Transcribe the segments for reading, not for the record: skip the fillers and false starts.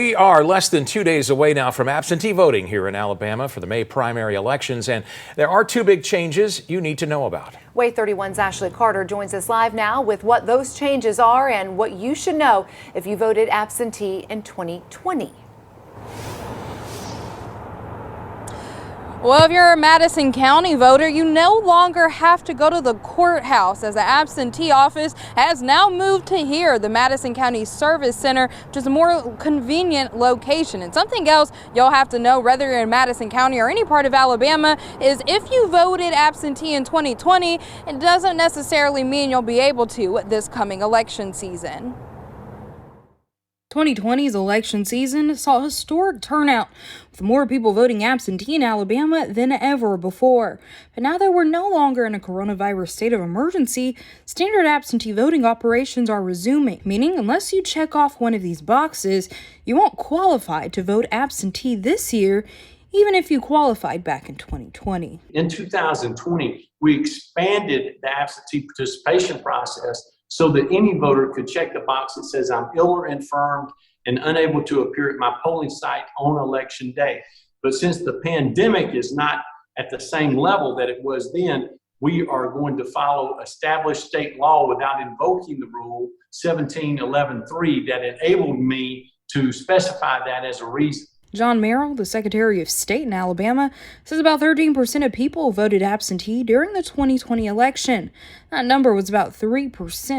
We are less than 2 days away now from absentee voting here in Alabama for the May primary elections, and there are two big changes you need to know about. WAAY 31's Ashley Carter joins us live now with what those changes are and what you should know if you voted absentee in 2020. Well, if you're a Madison County voter, you no longer have to go to the courthouse, as the absentee office has now moved to here, the Madison County Service Center, which is a more convenient location. And something else you'll have to know, whether you're in Madison County or any part of Alabama, is if you voted absentee in 2020, it doesn't necessarily mean you'll be able to this coming election season. 2020's election season saw a historic turnout, with more people voting absentee in Alabama than ever before. But now that we're no longer in a coronavirus state of emergency, standard absentee voting operations are resuming, meaning unless you check off one of these boxes, you won't qualify to vote absentee this year, even if you qualified back in 2020. In 2020, we expanded the absentee participation process so that any voter could check the box that says I'm ill or infirmed and unable to appear at my polling site on election day. But since the pandemic is not at the same level that it was then, we are going to follow established state law without invoking the rule 1711.3 that enabled me to specify that as a reason. John Merrill, the Secretary of State in Alabama, says about 13% of people voted absentee during the 2020 election. That number was about 3%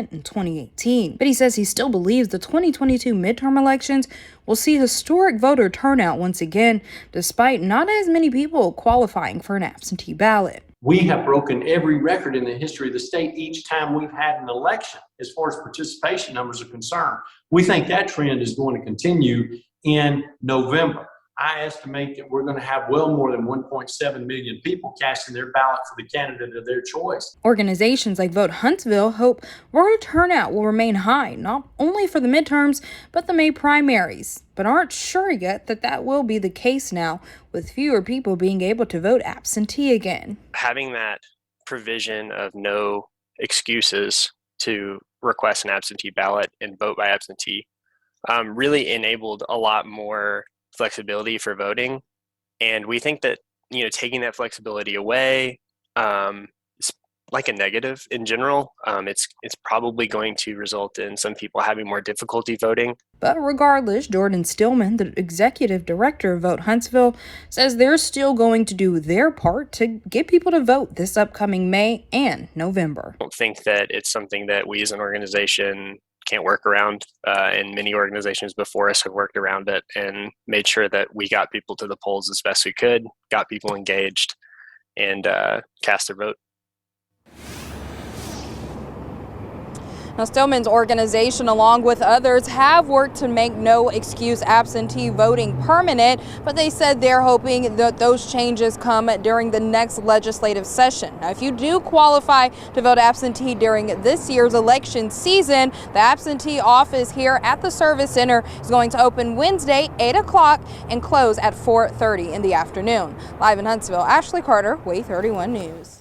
in 2018. But he says he still believes the 2022 midterm elections will see historic voter turnout once again, despite not as many people qualifying for an absentee ballot. We have broken every record in the history of the state each time we've had an election as far as participation numbers are concerned. We think that trend is going to continue in November. I estimate that we're going to have well more than 1.7 million people casting their ballot for the candidate of their choice. Organizations like Vote Huntsville hope voter turnout will remain high, not only for the midterms, but the May primaries, but aren't sure yet that that will be the case now, with fewer people being able to vote absentee again. Having that provision of no excuses to request an absentee ballot and vote by absentee really enabled a lot more flexibility for voting. And we think that, taking that flexibility away is like a negative in general. It's probably going to result in some people having more difficulty voting. But regardless, Jordan Stillman, the executive director of Vote Huntsville, says they're still going to do their part to get people to vote this upcoming May and November. I don't think that it's something that we as an organization can't work around, and many organizations before us have worked around it and made sure that we got people to the polls as best we could, got people engaged, and cast their vote. Now, Stillman's organization, along with others, have worked to make no excuse absentee voting permanent, but they said they're hoping that those changes come during the next legislative session. Now, if you do qualify to vote absentee during this year's election season, the absentee office here at the Service Center is going to open Wednesday, 8 o'clock and close at 4:30 in the afternoon. Live in Huntsville, Ashley Carter, WAAY 31 News.